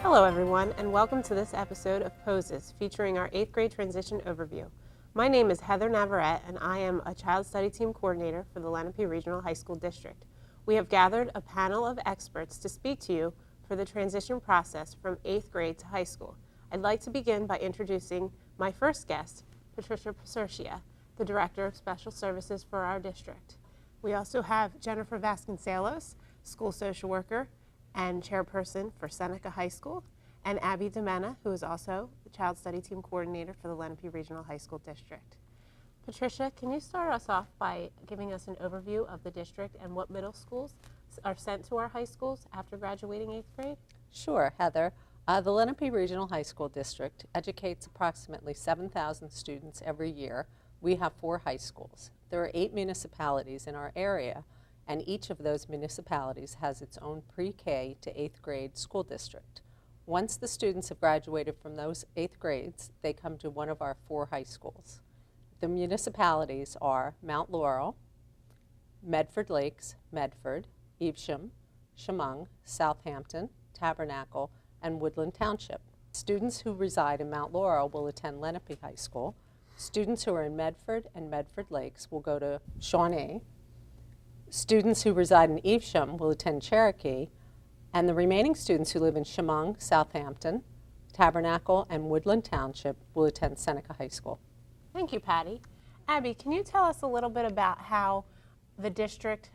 Hello everyone, and welcome to this episode of Poses, featuring our 8th grade transition overview. My name is Heather Navarrette, and I am a Child Study Team Coordinator for the Lenape Regional High School District. We have gathered a panel of experts to speak to you for the transition process from 8th grade to high school. I'd like to begin by introducing my first guest, Patricia Pacercia, the Director of Special Services for our district. We also have Jennifer Vasconcelos, School Social Worker and Chairperson for Seneca High School, and Abby DeMena, who is also the Child Study Team Coordinator for the Lenape Regional High School District. Patricia, can you start us off by giving us an overview of the district and what middle schools are sent to our high schools after graduating 8th grade? Sure, Heather. The Lenape Regional High School District educates approximately 7,000 students every year. We have 4 high schools. There are 8 municipalities in our area, and each of those municipalities has its own pre-K to 8th grade school district. Once the students have graduated from those 8th grades, they come to one of our 4 high schools. The municipalities are Mount Laurel, Medford Lakes, Medford, Evesham, Chemung, Southampton, Tabernacle, and Woodland Township. Students who reside in Mount Laurel will attend Lenape High School. Students who are in Medford and Medford Lakes will go to Shawnee. Students who reside in Evesham will attend Cherokee, and the remaining students who live in Chemung, Southampton, Tabernacle, and Woodland Township will attend Seneca High School. Thank you, Patty. Abby, can you tell us a little bit about how the district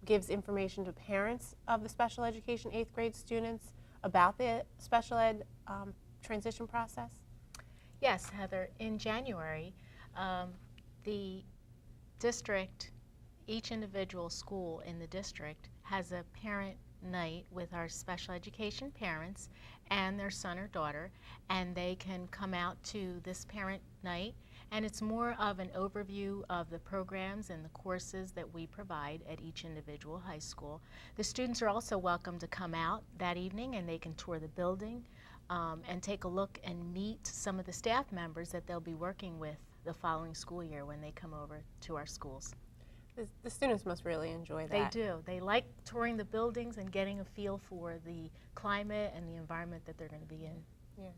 gives information to parents of the special education 8th grade students about the special ed transition process? Yes, Heather. In January, the district, each individual school in the district has a parent night with our special education parents and their son or daughter, and they can come out to this parent night, and it's more of an overview of the programs and the courses that we provide at each individual high school. The students are also welcome to come out that evening, and they can tour the building and take a look and meet some of the staff members that they'll be working with the following school year when they come over to our schools. The students must really enjoy that. They do. They like touring the buildings and getting a feel for the climate and the environment that they're going to be in. Yeah.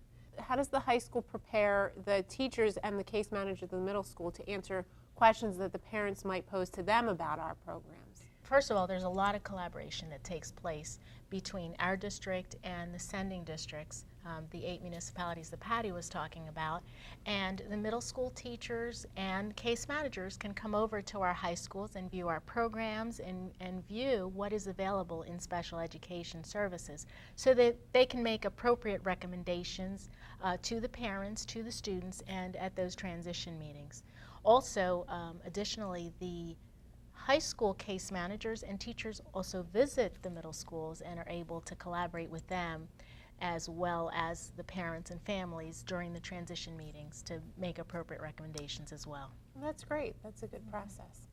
How does the high school prepare the teachers and the case manager of the middle school to answer questions that the parents might pose to them about our programs? First of all, there's a lot of collaboration that takes place between our district and the sending districts, the 8 municipalities that Patty was talking about, and the middle school teachers and case managers can come over to our high schools and view our programs and view what is available in special education services so that they can make appropriate recommendations to the parents, to the students, and at those transition meetings. Also, additionally, the high school case managers and teachers also visit the middle schools and are able to collaborate with them as well as the parents and families during the transition meetings to make appropriate recommendations as well. That's great. That's a good process.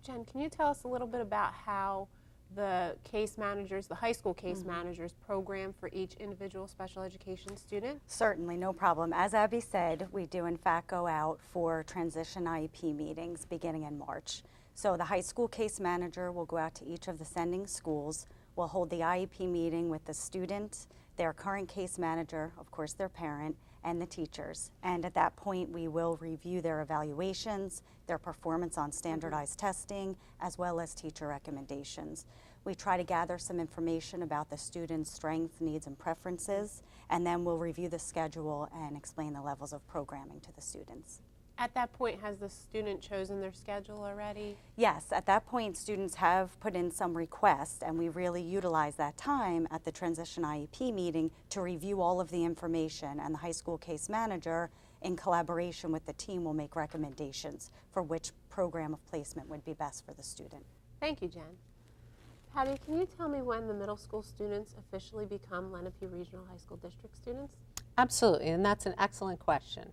Jen, can you tell us a little bit about how the case managers, the high school case managers, program for each individual special education student? Certainly, no problem. As Abby said, we do in fact go out for transition IEP meetings beginning in March. So the high school case manager will go out to each of the sending schools. We'll hold the IEP meeting with the student, their current case manager, of course their parent, and the teachers. And at that point, we will review their evaluations, their performance on standardized testing, as well as teacher recommendations. We try to gather some information about the student's strengths, needs, and preferences, and then we'll review the schedule and explain the levels of programming to the students. At that point, has the student chosen their schedule already? Yes, at that point, students have put in some requests, and we really utilize that time at the transition IEP meeting to review all of the information, and the high school case manager, in collaboration with the team, will make recommendations for which program of placement would be best for the student. Thank you, Jen. Patty, can you tell me when the middle school students officially become Lenape Regional High School District students? Absolutely, and that's an excellent question.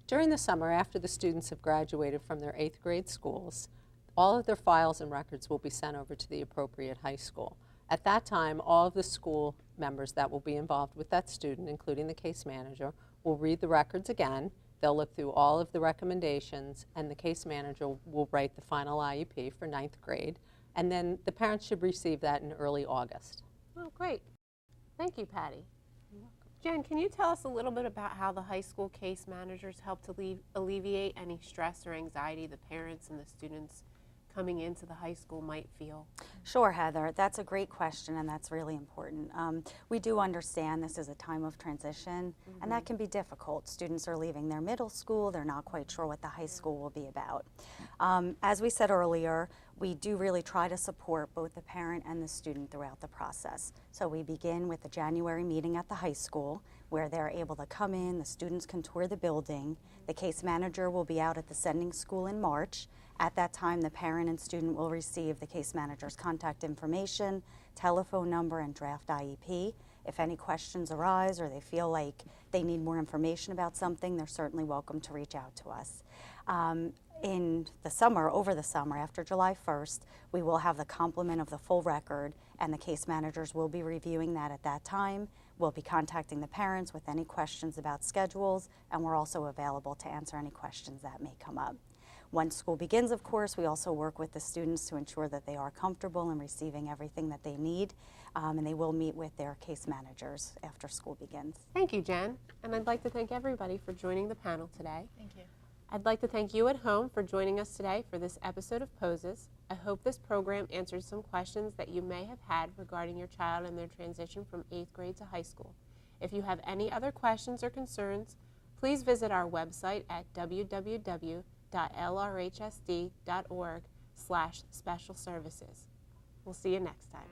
During the summer, after the students have graduated from their 8th grade schools, all of their files and records will be sent over to the appropriate high school. At that time, all of the school members that will be involved with that student, including the case manager, will read the records again. They'll look through all of the recommendations, and the case manager will write the final IEP for 9th grade, and then the parents should receive that in early August. Oh, great. Thank you, Patty. Jen, can you tell us a little bit about how the high school case managers help to alleviate any stress or anxiety the parents and the students coming into the high school might feel? Sure, Heather. That's a great question, and that's really important. We do understand this is a time of transition, and that can be difficult. Students are leaving their middle school. They're not quite sure what the high school will be about. As we said earlier, we do really try to support both the parent and the student throughout the process. So we begin with the January meeting at the high school, where they're able to come in, the students can tour the building. The case manager will be out at the sending school in March. At that time, the parent and student will receive the case manager's contact information, telephone number, and draft IEP. If any questions arise or they feel like they need more information about something, they're certainly welcome to reach out to us. In the summer, over the summer, after July 1st, we will have the complement of the full record, and the case managers will be reviewing that at that time. We'll be contacting the parents with any questions about schedules, and we're also available to answer any questions that may come up. Once school begins, of course, we also work with the students to ensure that they are comfortable in receiving everything that they need, and they will meet with their case managers after school begins. Thank you, Jen. And I'd like to thank everybody for joining the panel today. Thank you. I'd like to thank you at home for joining us today for this episode of Poses. I hope this program answered some questions that you may have had regarding your child and their transition from 8th grade to high school. If you have any other questions or concerns, please visit our website at www.lrhsd.org/special services. We'll see you next time.